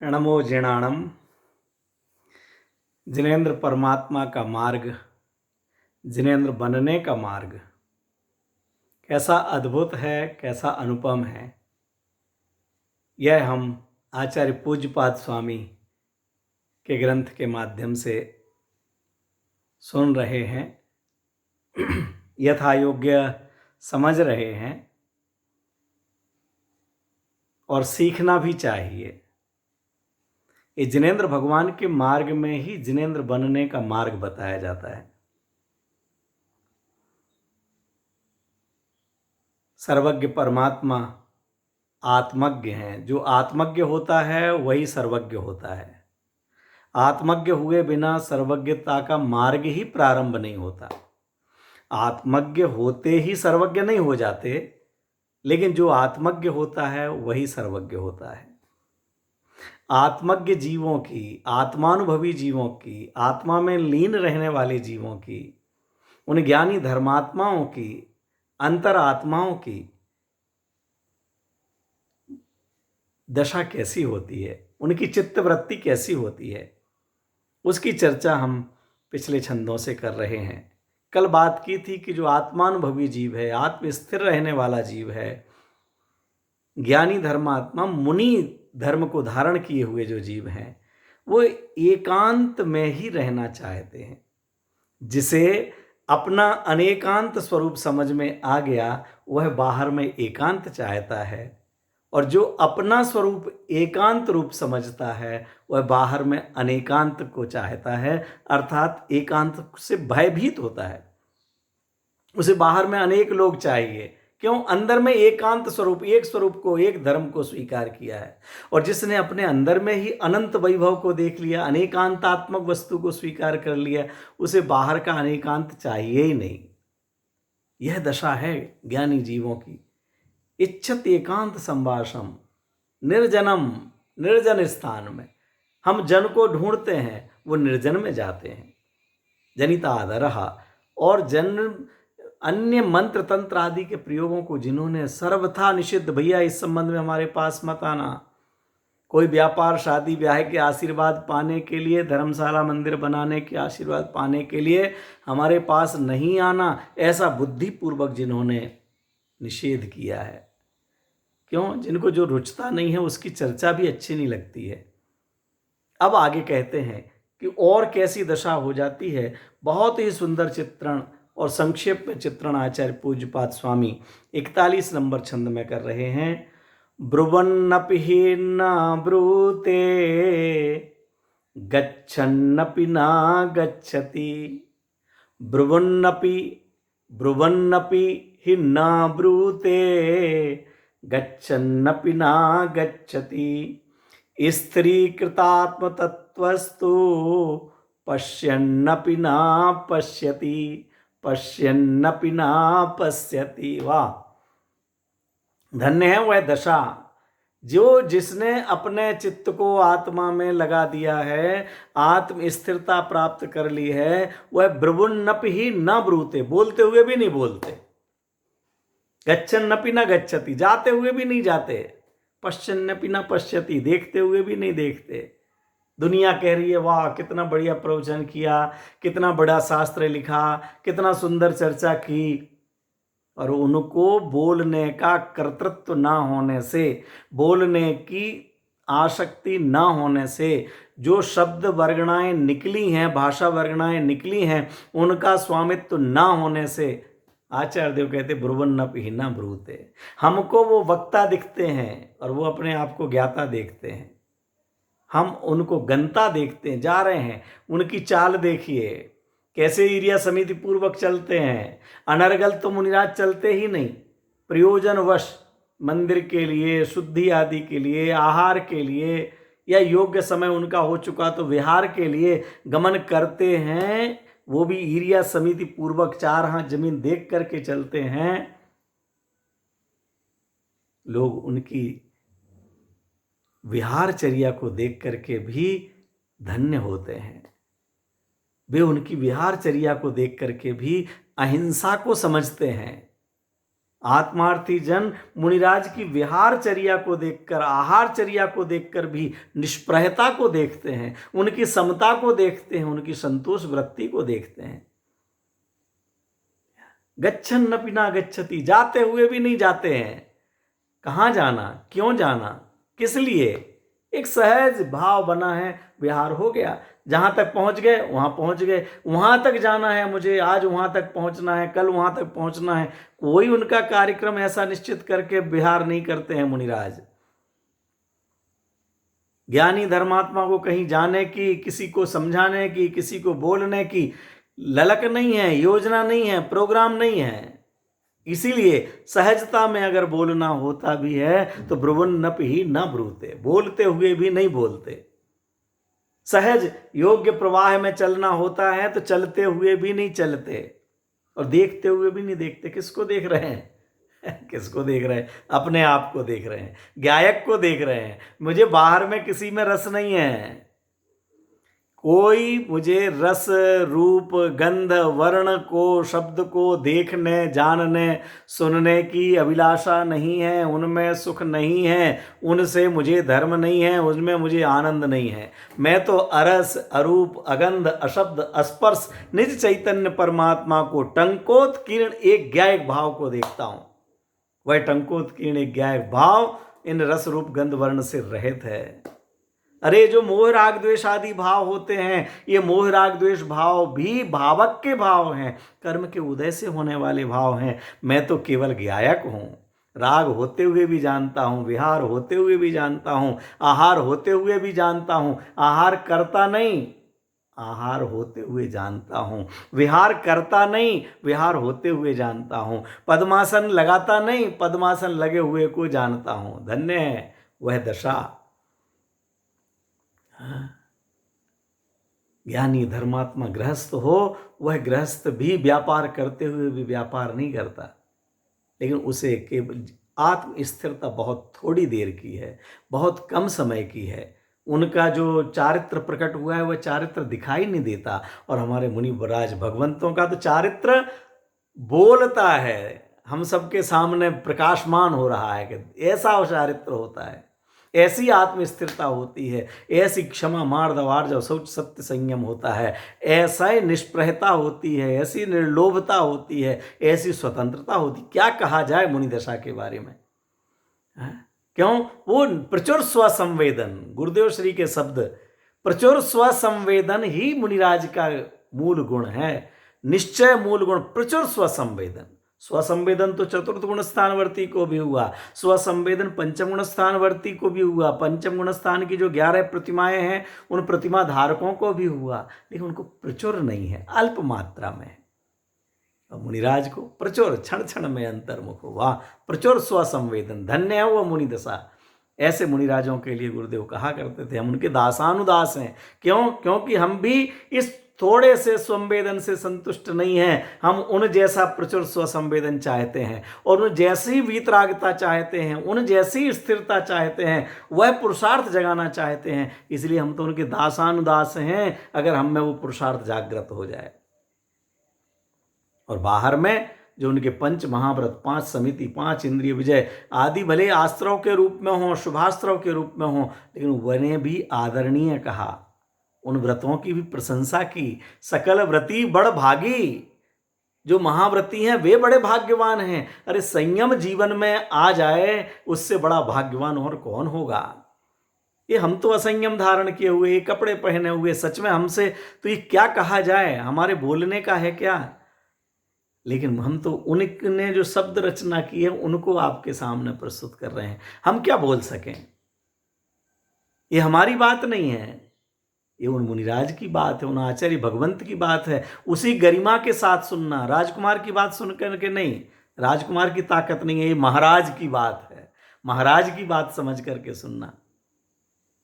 प्रणमो जिणाणम। जिनेंद्र परमात्मा का मार्ग, जिनेंद्र बनने का मार्ग कैसा अद्भुत है, कैसा अनुपम है, यह हम आचार्य पूज्यपाद स्वामी के ग्रंथ के माध्यम से सुन रहे हैं, यथा योग्य समझ रहे हैं और सीखना भी चाहिए। ये जिनेंद्र भगवान के मार्ग में ही जिनेंद्र बनने का मार्ग बताया जाता है। सर्वज्ञ परमात्मा आत्मज्ञ हैं। जो आत्मज्ञ होता है वही सर्वज्ञ होता है। आत्मज्ञ हुए बिना सर्वज्ञता का मार्ग ही प्रारंभ नहीं होता। आत्मज्ञ होते ही सर्वज्ञ नहीं हो जाते, लेकिन जो आत्मज्ञ होता है वही सर्वज्ञ होता है। आत्मज्ञ जीवों की, आत्मानुभवी जीवों की, आत्मा में लीन रहने वाले जीवों की, उन ज्ञानी धर्मात्माओं की, अंतरात्माओं की दशा कैसी होती है, उनकी चित्तवृत्ति कैसी होती है, उसकी चर्चा हम पिछले छंदों से कर रहे हैं। कल बात की थी कि जो आत्मानुभवी जीव है, आत्मस्थिर रहने वाला जीव है, ज्ञानी धर्मात्मा, मुनि धर्म को धारण किए हुए जो जीव हैं, वो एकांत में ही रहना चाहते हैं। जिसे अपना अनेकांत स्वरूप समझ में आ गया, वह बाहर में एकांत चाहता है, और जो अपना स्वरूप एकांत रूप समझता है वह बाहर में अनेकांत को चाहता है, अर्थात एकांत से भयभीत होता है। उसे बाहर में अनेक लोग चाहिए। क्यों? अंदर में एकांत स्वरूप, एक स्वरूप को, एक धर्म को स्वीकार किया है। और जिसने अपने अंदर में ही अनंत वैभव को देख लिया, अनेकांतात्मक वस्तु को स्वीकार कर लिया, उसे बाहर का अनेकांत चाहिए ही नहीं। यह दशा है ज्ञानी जीवों की। इच्छत एकांत संभाषम निर्जनम, निर्जन स्थान में। हम जन को ढूंढते हैं, वो निर्जन में जाते हैं। जनिता आदरहा, और जन अन्य मंत्र तंत्र आदि के प्रयोगों को जिन्होंने सर्वथा निषिद्ध, भैया इस संबंध में हमारे पास मत आना। कोई व्यापार, शादी ब्याह के आशीर्वाद पाने के लिए, धर्मशाला मंदिर बनाने के आशीर्वाद पाने के लिए हमारे पास नहीं आना, ऐसा बुद्धिपूर्वक जिन्होंने निषेध किया है। क्यों? जिनको जो रुचता नहीं है उसकी चर्चा भी अच्छी नहीं लगती है। अब आगे कहते हैं कि और कैसी दशा हो जाती है। बहुत ही सुंदर चित्रण और संक्षेप में चित्रण आचार्य पूज्यपाद स्वामी 41 नंबर छंद में कर रहे हैं। ब्रुवन्नपि न ब्रूते गच्छन्नपि न गच्छति। ब्रुवन्नपि हि न ब्रूते गच्छन्नपि न गच्छति। स्त्रीकृतात्मतत्त्वस्तु पश्यन्नपि न पश्यति, पश्यन्नपि न पश्यति। वाह! धन्य है वह दशा जो जिसने अपने चित्त को आत्मा में लगा दिया है, आत्म स्थिरता प्राप्त कर ली है। वह ब्रुवन्नपि ही न ब्रूते, बोलते हुए भी नहीं बोलते, गच्छन्नपि न गच्छति, जाते हुए भी नहीं जाते, पश्यन्नपि न पश्यति, देखते हुए भी नहीं देखते। दुनिया कह रही है वाह कितना बढ़िया प्रवचन किया, कितना बड़ा शास्त्र लिखा, कितना सुंदर चर्चा की, और उनको बोलने का कर्तृत्व ना होने से, बोलने की आसक्ति ना होने से, जो शब्द वर्गणाएं निकली हैं, भाषा वर्गणाएं निकली हैं, उनका स्वामित्व ना होने से आचार्य देव कहते ब्रुवन्नपि ही न ब्रूते। हमको वो वक्ता दिखते हैं और वो अपने आप को ज्ञाता देखते हैं। हम उनको गंता देखते हैं, जा रहे हैं। उनकी चाल देखिए कैसे ईर्ष्या समिति पूर्वक चलते हैं। अनर्गल तो मुनिराज चलते ही नहीं, प्रयोजनवश मंदिर के लिए, शुद्धि आदि के लिए, आहार के लिए, या योग्य समय उनका हो चुका तो विहार के लिए गमन करते हैं। वो भी ईर्ष्या समिति पूर्वक 4 हाथ जमीन देख करके चलते हैं। लोग उनकी विहारचर्या को देख करके भी धन्य होते हैं। वे उनकी विहारचर्या को देख करके भी अहिंसा को समझते हैं। आत्मार्थी जन मुनिराज की विहारचर्या को देखकर, आहारचर्या को देखकर भी निष्प्रहता को देखते हैं, उनकी समता को देखते हैं, उनकी संतोष वृत्ति को देखते हैं। गच्छन न पिना गच्छति, जाते हुए भी नहीं जाते हैं। कहाँ जाना, क्यों जाना, किस लिए? एक सहज भाव बना है, विहार हो गया, जहां तक पहुंच गए वहां पहुंच गए। वहां तक जाना है मुझे, आज वहां तक पहुंचना है, कल वहां तक पहुंचना है। कोई उनका कार्यक्रम ऐसा निश्चित करके विहार नहीं करते हैं मुनिराज। ज्ञानी धर्मात्मा को कहीं जाने की, किसी को समझाने की, किसी को बोलने की ललक नहीं है, योजना नहीं है, प्रोग्राम नहीं है। इसीलिए सहजता में अगर बोलना होता भी है तो ब्रुवन्नप ही न ब्रूते, बोलते हुए भी नहीं बोलते। सहज योग्य प्रवाह में चलना होता है तो चलते हुए भी नहीं चलते, और देखते हुए भी नहीं देखते। किसको देख रहे हैं? किसको देख रहे हैं? अपने आप को देख रहे हैं, गायक को देख रहे हैं। मुझे बाहर में किसी में रस नहीं है। कोई मुझे रस, रूप, गंध, वर्ण को, शब्द को देखने, जानने, सुनने की अभिलाषा नहीं है। उनमें सुख नहीं है, उनसे मुझे धर्म नहीं है, उनमें मुझे आनंद नहीं है। मैं तो अरस, अरूप, अगंध, अशब्द, अस्पर्श निज चैतन्य परमात्मा को टंकोत्कीर्ण एक ज्ञायक भाव को देखता हूँ। वह टंकोत्कीर्ण एक ज्ञायक भाव इन रस, रूप, गंध, वर्ण से रहित है। अरे जो मोह राग द्वेष आदि भाव होते हैं, ये मोह राग द्वेष भाव भी भावक के भाव हैं, कर्म के उदय से होने वाले भाव हैं। मैं तो केवल गायक हूँ। राग होते हुए भी जानता हूँ, विहार होते हुए भी जानता हूँ, आहार होते हुए भी जानता हूँ। आहार करता नहीं, आहार होते हुए जानता हूँ। विहार करता नहीं, विहार होते हुए जानता हूँ। पद्मासन लगाता नहीं, पद्मासन लगे हुए को जानता हूँ। धन्य है वह दशा। ज्ञानी धर्मात्मा गृहस्थ हो, वह गृहस्थ भी व्यापार करते हुए भी व्यापार नहीं करता, लेकिन उसे केवल आत्म स्थिरता बहुत थोड़ी देर की है, बहुत कम समय की है। उनका जो चारित्र प्रकट हुआ है वह चारित्र दिखाई नहीं देता। और हमारे मुनिवराज भगवंतों का तो चारित्र बोलता है, हम सबके सामने प्रकाशमान हो रहा है कि ऐसा चारित्र होता है, ऐसी आत्म स्थिरता होती है, ऐसी क्षमा, मार्दव, आर्जव, शौच, सत्य, संयम होता है, ऐसा निष्प्रहता होती है, ऐसी निर्लोभता होती है, ऐसी स्वतंत्रता होती। क्या कहा जाए मुनिदशा के बारे में? क्यों? वो प्रचुर स्वसंवेदन, गुरुदेव श्री के शब्द, प्रचुर स्वसंवेदन ही मुनिराज का मूल गुण है। निश्चय मूल गुण प्रचुर स्वसंवेदन। स्वसंवेदन तो चतुर्थ गुण स्थानवर्ती को भी हुआ, स्वसंवेदन पंचम गुण स्थानवर्ती को भी हुआ, पंचम गुण स्थान की जो 11 प्रतिमाएं हैं उन प्रतिमा धारकों को भी हुआ, लेकिन उनको प्रचुर नहीं है, अल्प मात्रा में। और मुनिराज को प्रचुर, क्षण क्षण में अंतर्मुख हुआ, प्रचुर स्वसंवेदन। धन्य है वो मुनि दशा। ऐसे मुनिराजों के लिए गुरुदेव कहा करते थे हम उनके दासानुदास हैं। क्यों? क्योंकि हम भी इस थोड़े से संवेदन से संतुष्ट नहीं हैं। हम उन जैसा प्रचुर स्वसंवेदन चाहते हैं, और उन जैसी वीतरागता चाहते हैं, उन जैसी स्थिरता चाहते हैं, वह पुरुषार्थ जगाना चाहते हैं। इसलिए हम तो उनके दासानुदास हैं, अगर हम में वो पुरुषार्थ जागृत हो जाए। और बाहर में जो उनके पंच महाव्रत, 5 समिति, 5 इंद्रिय विजय आदि भले आस्त्रों के रूप में हों, शुभास्त्रों के रूप में हों, लेकिन उन्हें भी आदरणीय कहा, उन व्रतों की भी प्रशंसा की। सकल व्रती बड़ भागी, जो महाव्रती हैं वे बड़े भाग्यवान हैं। अरे संयम जीवन में आ जाए उससे बड़ा भाग्यवान और कौन होगा? ये हम तो असंयम धारण किए हुए, ये कपड़े पहने हुए, सच में हमसे तो ये क्या कहा जाए, हमारे बोलने का है क्या? लेकिन हम तो उनने जो शब्द रचना की है उनको आपके सामने प्रस्तुत कर रहे हैं। हम क्या बोल सकें? ये हमारी बात नहीं है, ये उन मुनिराज की बात है, उन आचार्य भगवंत की बात है। उसी गरिमा के साथ सुनना, राजकुमार की बात सुन करके नहीं, राजकुमार की ताकत नहीं है, ये महाराज की बात है, महाराज की बात समझ करके सुनना।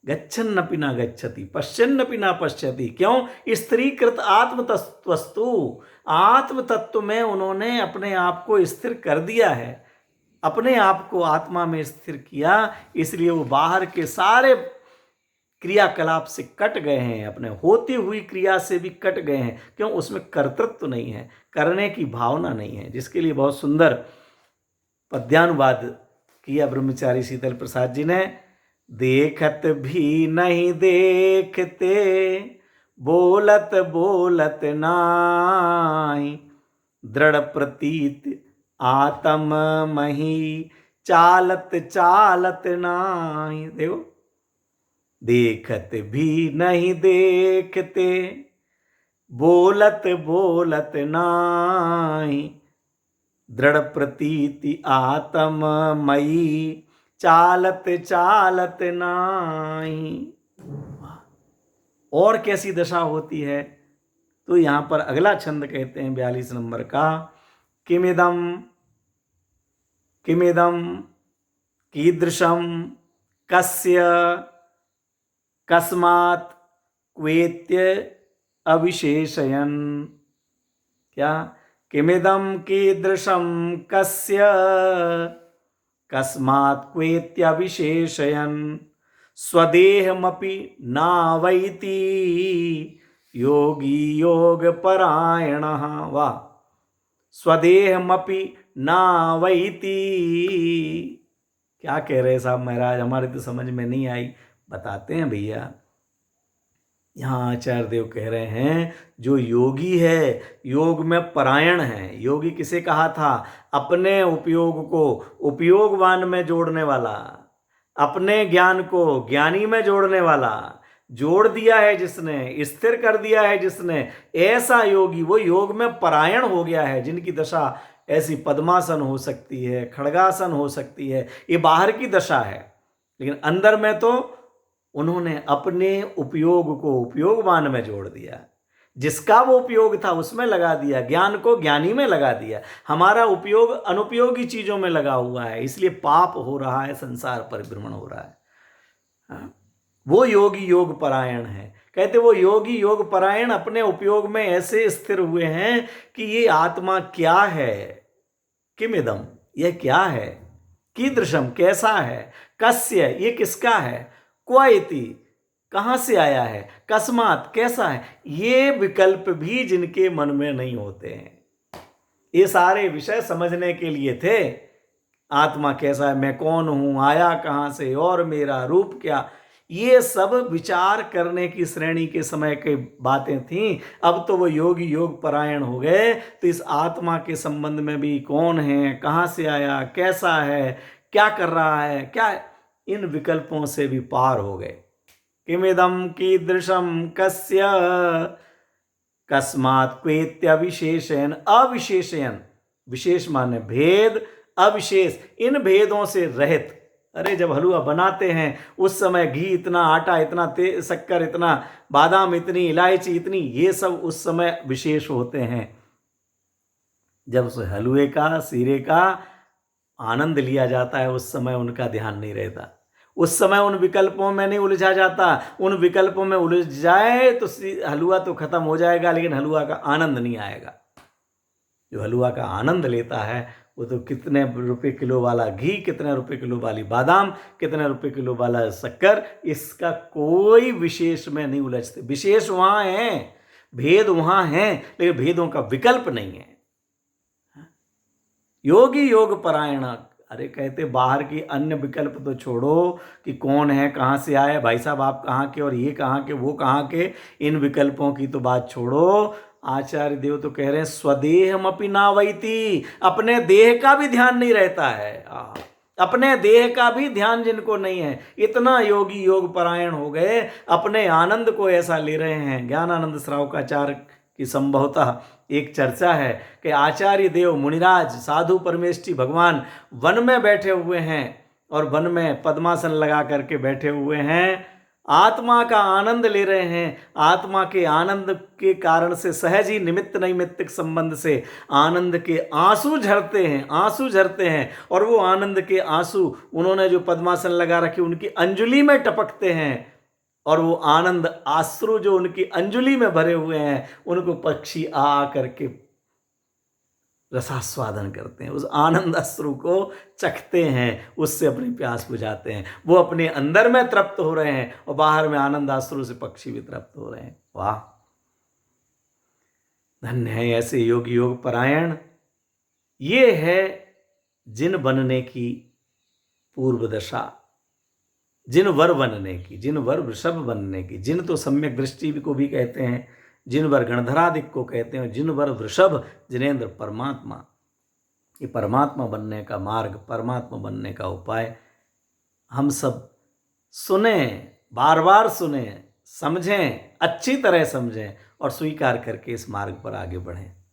गच्छन्नपि न गच्छति, पश्यन्नपि न पश्यति। क्यों? स्त्रीकृत आत्मतत्वस्तु, आत्म तत्व में उन्होंने अपने आप को स्थिर कर दिया है, अपने आप को आत्मा में स्थिर किया, इसलिए वो बाहर के सारे क्रियाकलाप से कट गए हैं, अपने होती हुई क्रिया से भी कट गए हैं। क्यों? उसमें कर्तृत्व नहीं है, करने की भावना नहीं है, जिसके लिए बहुत सुंदर पद्यानुवाद किया ब्रह्मचारी शीतल प्रसाद जी ने। देखत भी नहीं देखते, बोलत बोलत नाई, दृढ़ प्रतीत आत्म मही, चालत चालत नाई। देखो, देखत भी नहीं देखते, बोलत बोलत नाई, दृढ़ प्रतीति आत्ममयी, चालत चालत नाई। और कैसी दशा होती है? तो यहां पर अगला छंद कहते हैं 42 नंबर का, किमिदम किमिदम कीदृशम कस्य कस्मात् क्वेत्य अविशेषयन्। क्या? किमिदं कीदृशं कस्य कस्मात् क्वेत्यविशेषयन्, स्वदेहमपि नावैति योगी योगपरायणः। वाह! स्वदेहमपि नावैति। क्या कह रहे साहब महाराज, हमारे तो समझ में नहीं आई, बताते हैं भैया। यहाँ आचार्य देव कह रहे हैं, जो योगी है, योग में परायण है। योगी किसे कहा था? अपने उपयोग को उपयोगवान में जोड़ने वाला, अपने ज्ञान को ज्ञानी में जोड़ने वाला। जोड़ दिया है जिसने, स्थिर कर दिया है जिसने, ऐसा योगी, वो योग में परायण हो गया है। जिनकी दशा ऐसी पद्मासन हो सकती है, खड़गासन हो सकती है, ये बाहर की दशा है, लेकिन अंदर में तो उन्होंने अपने उपयोग को उपयोगवान में जोड़ दिया। जिसका वो उपयोग था उसमें लगा दिया, ज्ञान को ज्ञानी में लगा दिया। हमारा उपयोग अनुपयोगी चीजों में लगा हुआ है, इसलिए पाप हो रहा है, संसार परिभ्रमण हो रहा है। हाँ? वो योगी योग परायण है। कहते वो योगी योग परायण अपने उपयोग में ऐसे स्थिर हुए हैं कि ये आत्मा क्या है, किमिदम, यह क्या है, कीदृशम, कैसा है, कस्य, ये किसका है, क्वाइति, कहां से आया है, कस्मात, कैसा है। ये विकल्प भी जिनके मन में नहीं होते हैं। ये सारे विषय समझने के लिए थे। आत्मा कैसा है, मैं कौन हूं, आया कहां से, और मेरा रूप क्या, ये सब विचार करने की श्रेणी के समय की बातें थीं। अब तो वो योगी योग परायण हो गए, तो इस आत्मा के संबंध में भी कौन है, कहां से आया, कैसा है, क्या कर रहा है, क्या, इन विकल्पों से भी पार हो गए। किमिदम कीदृशम कस्य कस्मात् क्वेत्यविशेषयन्। अविशेषयन्, विशेष माने भेद, अविशेष, इन भेदों से रहित। अरे जब हलवा बनाते हैं उस समय घी इतना, आटा इतना, शक्कर इतना, बादाम इतनी, इलायची इतनी, ये सब उस समय विशेष होते हैं। जब उस हलवे का, सीरे का आनंद लिया जाता है उस समय उनका ध्यान नहीं रहता। उस समय उन विकल्पों में नहीं उलझा जाता। उन विकल्पों में उलझ जाए तो हलवा तो खत्म हो जाएगा, लेकिन हलवा का आनंद नहीं आएगा। जो हलवा का आनंद लेता है वो तो कितने रुपए किलो वाला घी, कितने रुपए किलो वाली बादाम, कितने रुपए किलो वाला शक्कर, इसका कोई विशेष में नहीं उलझते। विशेष वहां है, भेद वहां है, लेकिन भेदों का विकल्प नहीं है। योगी योग परायण। अरे कहते बाहर की अन्य विकल्प तो छोड़ो कि कौन है, कहाँ से आए, भाई साहब आप कहाँ के, और ये कहाँ के, वो कहाँ के, इन विकल्पों की तो बात छोड़ो। आचार्य देव तो कह रहे हैं स्वदेहमपि नावैति, अपने देह का भी ध्यान नहीं रहता है। अपने देह का भी ध्यान जिनको नहीं है, इतना योगी योग परायण हो गए, अपने आनंद को ऐसा ले रहे हैं। ज्ञानानंद श्रावकाचार्य की संभवतः एक चर्चा है कि आचार्य देव, मुनिराज, साधु परमेष्ठी भगवान वन में बैठे हुए हैं और वन में पद्मासन लगा करके बैठे हुए हैं, आत्मा का आनंद ले रहे हैं। आत्मा के आनंद के कारण से सहज ही निमित्त नैमित्तिक संबंध से आनंद के आंसू झरते हैं, आंसू झरते हैं, और वो आनंद के आंसू उन्होंने जो पद्मासन लगा रखी उनकी अंजुलि में टपकते हैं, और वो आनंद आश्रु जो उनकी अंजुलि में भरे हुए हैं उनको पक्षी आ करके रसास्वादन करते हैं, उस आनंद अश्रु को चखते हैं, उससे अपनी प्यास बुझाते हैं। वो अपने अंदर में तृप्त हो रहे हैं और बाहर में आनंद अश्रु से पक्षी भी तृप्त हो रहे हैं। वाह, धन्य है ऐसे योगी योग परायण। ये है जिन बनने की पूर्व दशा, जिन वर बनने की, जिन वर वृषभ बनने की, जिन तो सम्यक दृष्टि को भी कहते हैं, जिन वर गणधरादिक को कहते हैं, जिन वर वृषभ जिनेन्द्र परमात्मा, ये परमात्मा बनने का मार्ग, परमात्मा बनने का उपाय हम सब सुने, बार बार सुने, समझें, अच्छी तरह समझें और स्वीकार करके इस मार्ग पर आगे बढ़ें।